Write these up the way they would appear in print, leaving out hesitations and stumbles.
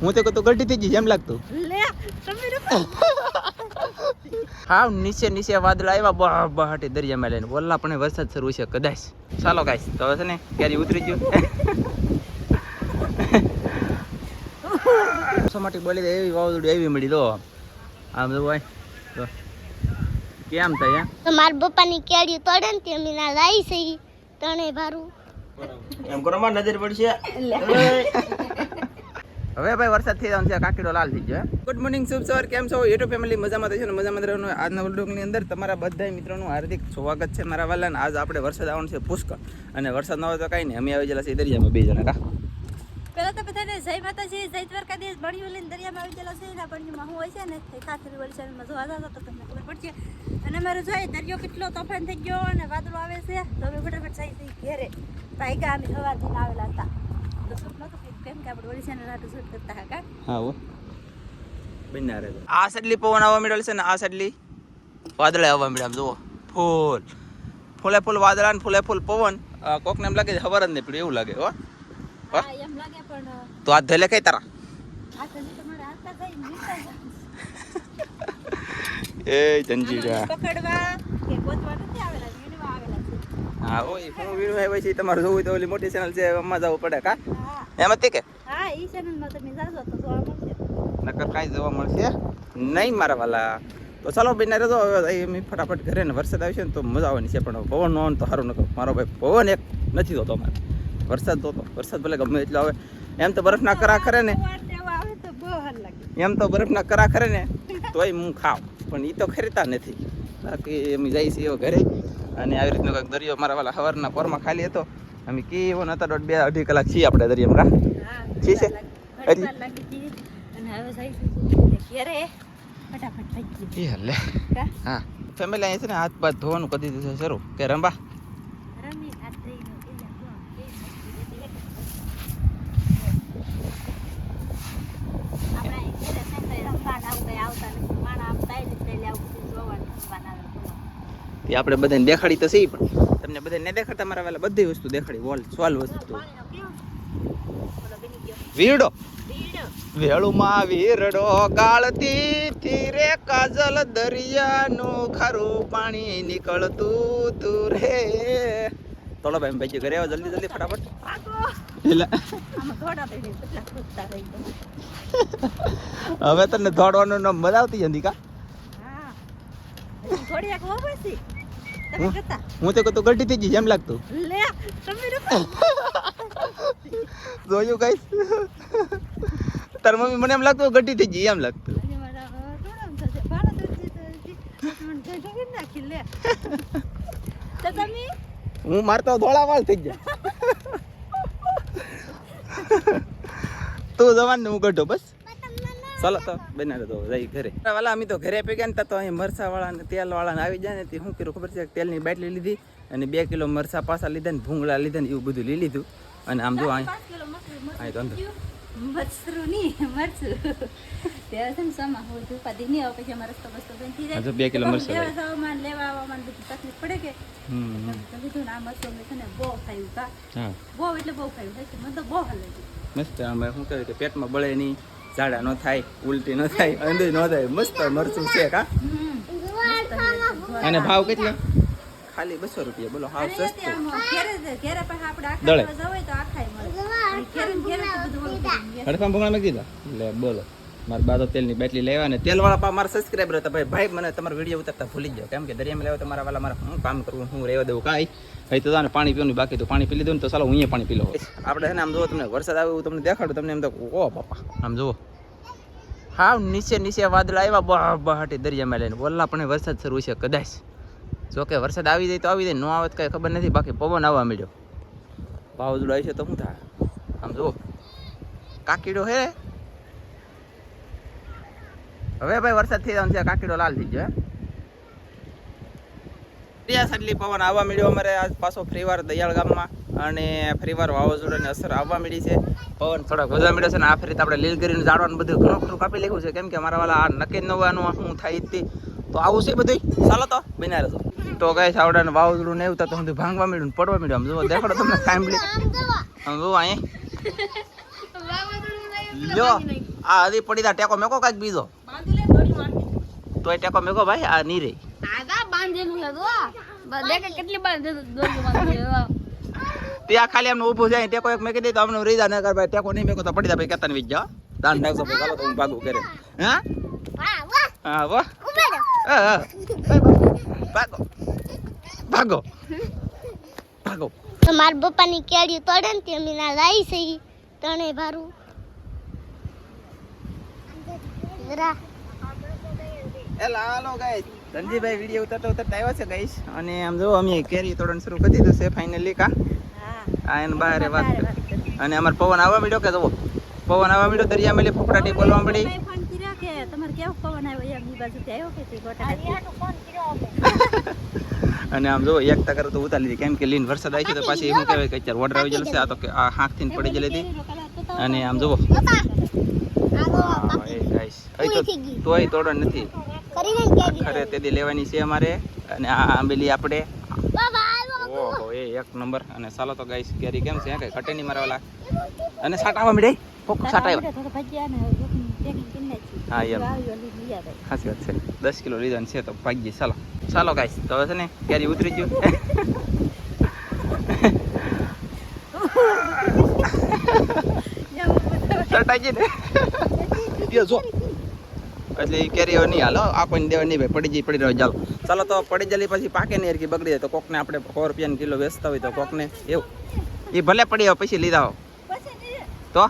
હું તો કતો ગઢી થઈ જઈશ એમ લાગતું. લે તમે હા નીચે નીચે વાદળા આવ્યા બહાટી દરિયામાં લઈને ઓલા પણ વરસાદ શરૂ છે કદાચ. ચાલો ગાઈસ તો હવે છે ને ક્યારે ઉતરી ગયું સમાટી બોલી દે એવી વાવાઝોડી એવી મળી દો આમ જો ભાઈ તો કેમ થાય તો માર બપ્પાની કેડી તોડે ને તે મીના લાઈ છે તણે ભારું એમ કરો માં નજર પડશે. હવે ભાઈ વરસાદ થઈ જવાનો છે કાકીડો લાલ થઈ ગયો. ગુડ મોર્નિંગ શુભ સવાર કેમ છો યુટ્યુબ ફેમિલી મજામાં થશે ને મજામાં રહેવાનું. આજના વ્લોગની અંદર તમારા બધા મિત્રોનું હાર્દિક સ્વાગત છે મારા વાલા. આજ આપણે વરસાદ આવવાનો છે પુષ્કળ અને વરસાદ ન હોય તો કાંઈ નહીં અમે આવી ગયેલા છે દરિયામાં બે જણા. પેલા તો બધાને જય માતાજી જય દ્વારકાધીશ ભણ્યું લઈને દરિયામાં આવી ગયેલા છે ને ભણ્યુંમાં હું હોય છે ને એ ખાતરી વળી ચેનલમાં જોવા જતો તો તમને ખબર પડશે. અને અમારું જોઈએ દરિયો કેટલો તોફાન થઈ ગયો અને વાદળો આવે છે તો અમે ફટાફટ જઈ જઈ ઘેરે ભાઈગા અમે સવારથી આવેલા હતા તો શૂટ નહોતું કેમ કે આપણે વળી ચેનલ હાટું શૂટ કરતા હતા. હા હો બન્યા રહે. આ સડલી પવન આવવા મળ્યો છે ને આ સડલી વાદળે આવવા મળ્યા જુઓ ફૂલ ફૂલે ફૂલ વાદળા ને ફૂલે ફૂલ પવન. કોકને એમ લાગે ખબર જ નહીં પડ્યું એવું લાગે. હો એમ લાગે પણ તો હાથ ધોલે કઈ તારા એ જંજીરા પકડવા કે ગોતવા નથી આવેલા વીણવા આવેલા છે. હા ઓય હું વીણવા આવ્યો છે તમારે જોવું તો ઓલી મોટી ચેનલ છે એમાં જવું પડે કા હા એમ હતી કે હા ઈ ચેનલમાં તમે જાજો તો જોવા મળશે. નકર કાંઈ જોવા મળશે નહીં મારા વાલા. તો ચાલો બેન રહેતો હવે અમે ફટાફટ ઘરે ને વરસાદ આવશે ને તો મજા આવવાની છે પણ પવન નો તો સારું નકો મારો ભાઈ પવન એક નથી થતો અમારે વરસાદ તો વરસાદ ભલે ગમે એટલો આવે એમ તો બરફના કરા કરે ને એમ તો બરફના કરા કરે ને તોય હું ખાવ પણ એ તો ખરીદતા નથી. બાકી અમે જઈએ છીએ ઘરે અને આવી રીતનો કંઈક દરિયો મારા વાલા સવારના પોરમાં ખાલી હતો અમે કેવો નતા 2-2.5 કલાક છીએ આપણે દરિયામાં છી છે હા ફેમિલી અહીં છે ને હાથ પાથ ધોવાનું કદી દીધું શરૂ કે રંબા આપણે બધાને દેખાડી તો સહી પણ તમને બધાને ન દેખાડતા મારા વાલા બધી વસ્તુ દેખાડી વોલ સોલ વસ્તુ વીરડો વેળુમાં વીરડો ગાળતી થી રે કાજલ દરિયાનું ખારું પાણી નીકળતું તું રે. તોલો ભાઈ ભાઈ ઘરે આવો જલ્દી જલ્દી ફટાફટ. હવે તને દોડવાનું નામ મજા આવતી હતી કા હું તો કતો ગઢી થઈ જઈશ એમ લાગતું. જોયું ગાઈસ તાર મમ્મી મને એમ લાગતું ગઢી થઈ જઈ એમ લાગતું. હું મારતો ધોળા વાળ થઈ ગયા તું જવાન ને હું ગઢો બસ. ચાલો તો બનાવે તો જઈ ઘરે વાલા અમે તો ઘરે ભેગા ને તો અહીં મરસા વાળા ને તેલ વાળા ને આવી જાય ને શું કર્યું ખબર છે તેલની બાટલી લીધી અને 2 કિલો મરસા પાછા લીધા ને ભૂંગળા લીધા ને એવું બધું લઈ લીધું અને આમ જો અહીં તો 2 કિલો મરસા તકલીફ પડે કે બહુ ખાયું બહુ એટલે બહુ ખાયું મને તો બહુ હાલે મસ્ત અમે શું કહ્યું કે પેટમાં બળે નહીં ઝાડા ન થાય ઉલટી ન થાય અંદર ન થાય મસ્ત મરચું છે કા. અને ભાવ કેટલો ખાલી 200 રૂપિયા બોલો હાવ સસ્તું. દળે હડફામ ભૂંગળા મેં કીધા એટલે બોલો મારા બા તો તેલની બાટલી લેવા ને તેલવાળા પા મારા સબસ્ક્રાઈબર હતા ભાઈ મને તમારો વિડીયો ઉતારતા ભૂલી જાઓ કેમ કે દરિયામાં લેવા તમારા વાલા મારે હું કામ કરવું હું રહેવા દેવું કાંઈ ભાઈ તો પાણી પીવાનું બાકી તો પાણી પી લીધું ને તો ચાલો હું પાણી પી લો. આપણે છે ને આમ જુઓ તમને વરસાદ આવે એવું તમને દેખાડું તમને એમ તો ઓ બાપા આમ જુઓ હા નીચે નીચે વાદળા આવ્યા બહાટી દરિયામાં લઈને ઓલા પણ વરસાદ શરૂ છે કદાચ. જો કે વરસાદ આવી જાય તો આવી જાય ન આવે તો કાંઈ ખબર નથી બાકી પવન આવવા મળ્યો વાવાઝોડું આવી છે તો શું થાય આમ જુઓ કાકીડો હે હવે ભાઈ વરસાદ થઈ જવાનો છે કાકીડો લાલ થઈ ગયો. સડલી પવન આવવા મળ્યો અમારે આજ પાછો ફરીવાર દયાળ ગામમાં અને ફરીવાર વાવાઝોડાની અસર આવવા મળી છે. પવન થોડાક વધવા મળ્યો છે ને આ ફરી આપણે લીલગીરીનું ઝાડવાનું બધું ઘણું ખરું કાપી લેવું છે કેમ કે અમારા વાલા આ નક્કી નવાનું શું થાય જ તો આવું છે બધું. ચાલો તો બના રહેજો તો કઈ સાવડાને વાવાઝોડું નહીં આવતા તો હું ભાંગવા મળ્યું પડવા મળ્યું આમ જો દેખાડો તમને ફેમિલી આમ જો અહીંયા જો આ હજી પડી તા ટેકો મેકો કાંઈક બીજો બાંધી લે થોડી મારતી તોય ટેકો મેકો ભાઈ આ નહીં રહી આગા બાંધેલું છે તો દેખ કેટલી બાંધે દોરી બાંધી ત્યાં ખાલી એમને ઊભું જાય ટેકો એક મેકી દે તો અમને રીજા ન કર ભાઈ ટેકો નહીં મેકો તો પડી જા ભાઈ કેતન વીજ જા દાન નાખજો ભાઈ ચાલો તો હું ભાગું કરે હા હા વાહ હા ભાગો ભાગો ભાગો તો મારા પપ્પાની કેડી તોડે ને તે મીના લાઈ છે તણે ભારું જરા એલા હાલો ગાઈસ ધનજીભાઈ વિડિયો ઉતારતા આવ્યા છે ગાઈસ અને આમ જો અમે કેરી તોડવાનું શરૂ કરી દીધું છે ફાઇનલી કા આ એને બહાર વાત અને અમાર પવન આવવા મળ્યો કે જુઓ પવન આવવા મળ્યો દરિયા મેલી ફોફડાટી બોલવા મળી ફોન કર્યો કે તમારે કેવો પવન આવ્યો એમ ઈ બાજુથી આવ્યો કે તે ગોટા ફોન કર્યો અને આમ જો એક ટકર તો ઉતારી લીધી કેમ કે લીન વરસાદ આવી છે તો પાછી શું કહેવાય કે અત્યારે વોટર આવી જશે આ તો કે આ હાંકથી પડી ગયેલી હતી અને આમ જુઓ એ ગાઈસ તોય તોડો નથી કરીને કેડી ખરે તેદી લેવાની છે અમારે અને આ આંબેલી આપણે ઓહો એ એક નંબર અને ચાલો તો ગાઈસ કેરી કેમ છે કઈ ઘટે નહીં મારા વાલા અને સાટાવા મળે ફોક સાટાવા તો ભજીયા ને પેકિંગ કરીને હા એમ આવ્યો લઈ ગયા ભાઈ સાચી વાત છે 10 કિલો લીધા છે તો ભાગી ચાલો ચાલો ગાઈસ તો હવે છે ને કેરી ઉતરી ગયું સટાઈ ને યો જો એટલે કેરીઓ નહીં હાલો આ કોઈ દેવા નહીં ભાઈ પડી પડી રહ્યો ચાલો ચાલો તો પડી જલી પછી પાકે નહીં હરકી બગડી જાય તો કોકને આપણે 100 રૂપિયાનો કિલો વેચતા હોય તો કોકને એવું એ ભલે પડી આવે પછી લીધા હો તો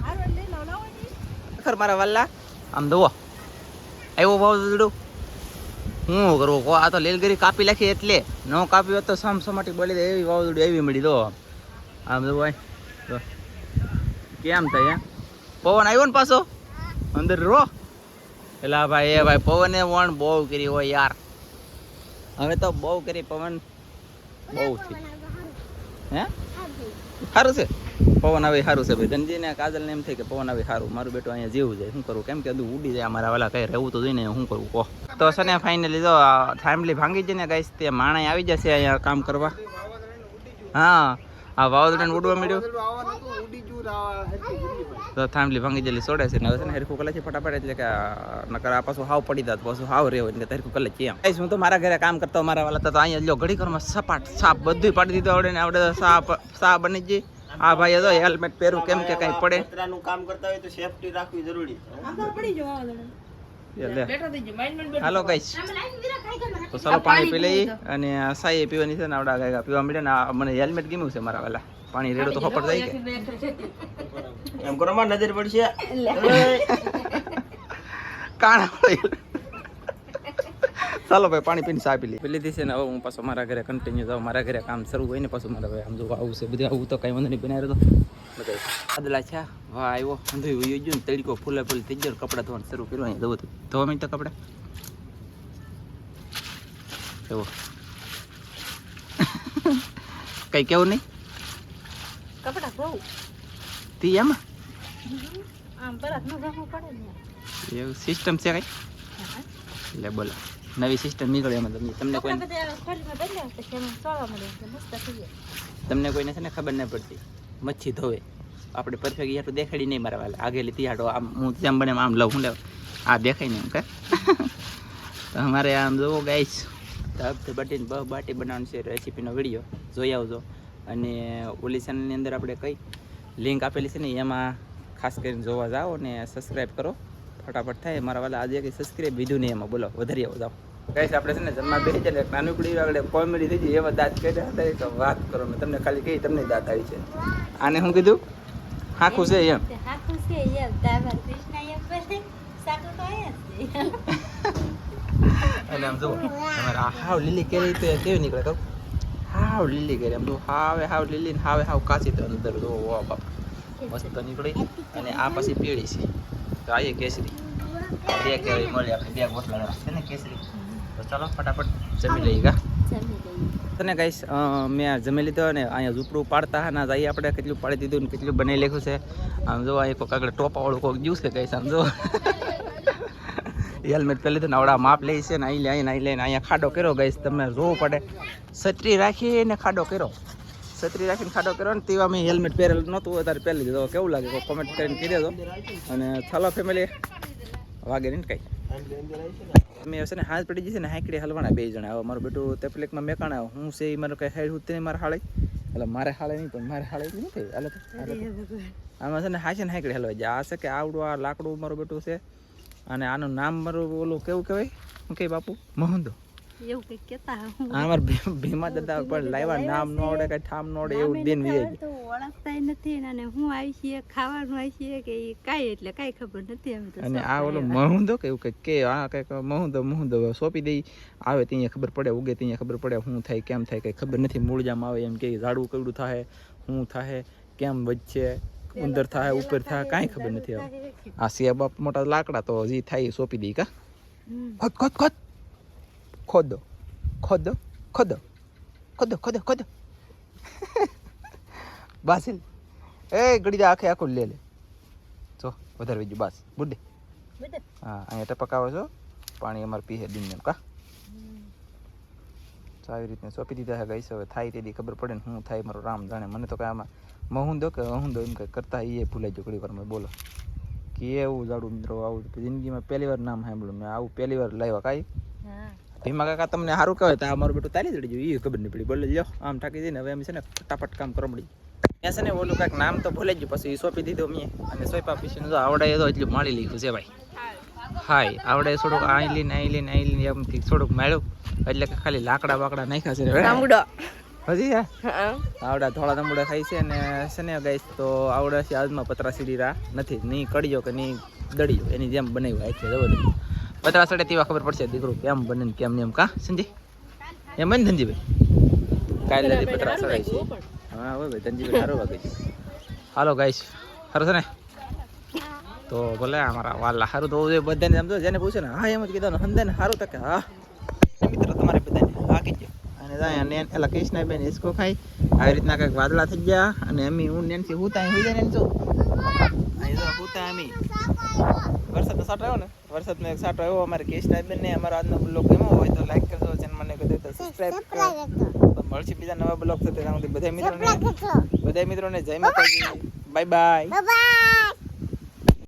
ખર મારા વાલ્લા આમ દવો આવ્યો ભાવ દીડું હું કરવું કો આ તો લેલગરી કાપી નાખી એટલે ન કાપી હોત તો સમસમાટી બોલી દે એવી વાવદુડી એવી મળી દો આમ દવો કેમ થાય પવન આવ્યો ને પાછો અંદર રો એલા ભાઈ એ ભાઈ પવને વણ બહુ કરી હોય યાર હવે તો બહુ કરી પવન બહુ થી હે સારું છે પવન આવે સારું છે ભાઈ ધનજી ને કાજલ ને એમ થાય કે પવન આવે સારું મારું બેટું અહીંયા જેવું જાય શું કરું કેમ કે બધું ઉડી જાય અમારા વાલા કઈ રહેવું તો જોઈને શું કરવું કહો તો છે ને ફાઇનલી જો ફેમિલી ભાંગી જાય ને ગાઈસ તે માણા આવી જશે અહીંયા કામ કરવા હા આ વાવાઝોડાને ઉડવા મળ્યું તો ફેમિલી ભાંગી જલી છોડે છે ને હવે છે ને હરખું કલે છે ફટાફટ એટલે કે નકર આ પાછું હાવ પડી જાત પાછું હાવ રહેવું એટલે હરખું કલે છે એમ હું તો મારા ઘરે કામ કરતો મારા વાલા તો અહીંયા લ્યો ઘડી ઘરમાં સપાટ સાપ બધું પાડી દીધું આવડે ને આવડે સા બની ગઈ આ ભાઈ તો હેલ્મેટ પહેરું કેમ કે કઈ પડે કામ કરતા હોય તો સેફટી રાખવી જરૂરી પડી જવા હાલો ગાઈસ તો ચાલો પાણી પી લઈ અને સાઈ પીવાની છે ને આવડા ગાયગા પીવા મળે ને મને હેલ્મેટ ગમ્યું છે મારા વાલા પાણી રેડો તો ખબર જાય કે એમ કરો માં નજર પડશે કાણા ચાલો ભાઈ પાણી પીને ચા પી લીધી છે ને હવે હું પાછો મારા ઘરે કન્ટિન્યુ જાઉં મારા ઘરે કામ શરૂ હોય ને પાછું મારા ભાઈ આમ જો આવું છે બધું આવું તો કઈ વાંધો નહીં બનાવ્યો તો આદલા છે વાહ આવ્યો અંધું વયું ગયું ને તડકો ફૂલે ફૂલ થઈ ગયો કપડાં ધોવાનું શરૂ કર્યું અહીંયા જવું ધોવા માંડ તો કપડાં એવો કઈ કેવું નહીં કપડા બહુ તી એમાં આમ બરાબર ન રાખવું પડે ને એવું સિસ્ટમ છે કઈ એટલે બોલો નવી સિસ્ટમ નીકળે એમાં તમને કોઈ તમને કોઈને છે ને ખબર નહીં પડતી મચ્છી ધોવે આપણે પરફેક્ટ યાર દેખાડી નહીં મારા વાલા આગેલી તિયાડો આમ હું જેમ બને આમ લઉં હું લેવ આ દેખાય નહીં કે તો અમારે આમ જોવો ગાઈસ બાટી બનાવવાનું છે રેસીપીનો વિડીયો જોઈ આવજો અને ઓલી ચેનલની અંદર આપણે કઈ લિંક આપેલી છે ને એમાં ખાસ કરીને જોવા જાઓ ને સબસ્ક્રાઈબ કરો ફટાફટ થાય મારા વાલા આજે કંઈ સબસ્ક્રાઈબ વિધું નહીં એમાં બોલો વધારી આવો જાઓ ગાઈસ આપણે છે ને જમવા બેસી જાય નાનું કડી આગળ કોમેડી થઈ જાય એવા દાંત કર્યા હતા તો વાત કરો મેં તમને ખાલી કહી તમને દાંત આવી છે આને શું કીધું હાખું છે એમ હાખું છે એમ દાબર કૃષ્ણ એમ બોલે સાકુ તો આયા એટલે આમ જુઓ તમારે હાવ લીલી કેરી તો કેવી નીકળે કહું હાવ લીલી કેરી આમ જો હાવ લીલી ને હાવ કાચી તો અંદર જો ઓ બાપ મસ્ત નીકળી અને આ પછી પીળી છે તો આવીએ કેસરી બે કેરી મળી આપણે બે ગોટલા છે ને કેસરી તો ચાલો ફટાફટ જમી લઈએ કા તને ગાઈસ મેં જમી લીધો ને અહીંયા ઝૂપડું પાડતા હા ના જઈએ આપણે કેટલું પાડી દીધું ને કેટલું બનાવી લખ્યું છે આમ જો અહીં કોઈક આગળ ટોપાવાળું કોઈક જ્યુસ છે ગાઈસ આમ જો હેલ્મેટ પહેરી લીધું ને આવડા માપ લે છે ને અહીં લઈને અહીંયા ખાડો કર્યો ગાઈસ તમને જોવું પડે છત્રી રાખીને ખાડો કર્યો છત્રી રાખીને ખાડો કર્યો ને તેવા મેં હેલ્મેટ પહેરેલું નહોતું અત્યારે પહેરી દીધું. હવે કેવું લાગે કોમેન્ટ કરીને કહી દેજો. અને ચાલો ફેમિલી વાગે નહીં કાંઈ મેં છે ને હાથ પડી જશે ને હાંકડી હલવાના 2 જણા. હવે મારું બેટું તેપલેકમાં મેકાણા હું છે એ મારું કંઈ હાઈડ ઉતરી મારે હાળે એટલે મારે હાળે નહીં પણ મારે હાળે નહીં થઈ હાલે તો આમાં છે ને હાશે ને હાંકડી હલવાઈ જાય. આ છે કે આવડું આ લાકડું મારું બેટું છે અને આનું નામ મારું ઓલું કેવું કહેવાય શું કહે બાપુ મહુંદો એવું કંઈક કહેતા આ મારા ભીમા દાદા પણ લાવ્યા નામ ન આવડે કાંઈ ઠામ ન આવડે એવું દિન વીએ તો ઓળખતા નથી અને હું આવી છીએ ખાવાનું આવી છીએ કે ઈ કાંઈ એટલે કાંઈ ખબર નથી હવે તો અને આ ઓલું મહુંદો કે એવું કંઈક કે આ કંઈક મહુંદો સોંપી દઈ આવે ત્યાં ખબર પડે ઉગે ત્યાં ખબર પડે શું થાય કેમ થાય કંઈ ખબર નથી. મૂળજામાં આવે એમ કે ઝાડવું કવડું થાય શું થાય કેમ વચ્ચે ઉંદર થાય ઉપર થાય કાંઈ ખબર નથી આવે. આ સિયા બાપ મોટા લાકડા તો જે થાય એ સોંપી દઈ કા ખોદ ખોદ ખોદ ખોદો ખોદો ખોદો ખોદો ખોદો ખોદો બાસિલ એ ગડી આખે આખું લે જો વધારે બીજું બાસ બુડે હા અહીંયા ટપકાવો છો પાણી અમારે પીએ દિન કા આવી રીતને સોંપી દીધા છે ગઈ હવે થાય તેથી ખબર પડે ને શું થાય મારું રામ જાણે. મને તો કાંઈ આમાં મહુંદો કે અહુંદો એમ કંઈ કરતા એ ભૂલાઈ ગયો ઘણી વારમાં. બોલો કે એવું જાડું મિત્રો આવું જિંદગીમાં પહેલી વાર નામ સાંભળ્યું મેં આવું પહેલી વાર લાવ્યા કાંઈ. ભીમા કાકા તમને સારું કહેવાય તો આ મારું બેટું તારી ચડી ગયું એ ખબર નહીં પડી. બોલે લ્યો આમ ઠાકી દઈને હવે એમ છે ને ફટાફટ કામ કરવા મળી. ત્યાં છે ને ઓલું કાંઈક નામ તો ભૂલાઈ ગયું પછી સોંપી દીધું મેં અને સોંપા પછી જો આવડે તો એટલું માળી લીધું છે ભાઈ. હાય આવડે થોડુંક આઈલીન એમ કંઈક થોડુંક માળ્યું એટલે કે ખાલી લાકડા બાકડા નાખ્યા છે હજી આવડા થોડા તંબુડા ખાઈ છે અને છે ને ગાઈસ તો આવડા છે આજમાં પતરા સીડીરા નથી નહીં કડીયો કે નહીં દડીયો એની જેમ બનાવ્યું એટલે જબરદસ્ત પતરા સડે તેવા ખબર પડશે દીકરું કેમ બને ને કેમ ને એમ કા સંજી એમ બને ધનજીભાઈ કાલે પતરા સડાય છે. હા હોય ભાઈ ધનજીભાઈ સારો વાગે છે. હાલો ગાઈસ સારું છે ને તો ભલે અમારા વાલા સારું તો બધાને સમજો જેને પૂછે ને હા એમ જ કીધું હંદાને સારું તો કે હા મિત્રો તમારે બધાને હા કીધું અને અને એલા કૃષ્ણાબેન હિસકો ખાઈ આવી રીતના કંઈક વાદળા થઈ ગયા અને અમે હું નેનસી હુતા હોઈ જાય ને હુતા અમે વરસાદનો સાટો આવ્યો ને વરસાદનો એક સાટો આવ્યો અમારે કૃષ્ણાબેન ને અમારો આજનો બ્લોગ ગમ્યો હોય તો લાઈક કરજો ચેનલ મને કહી તો સબસ્ક્રાઇબ કરો. મળશે બીજા નવા બ્લોગ સાથે બધા મિત્રોને જય માતાજી બાય બાય.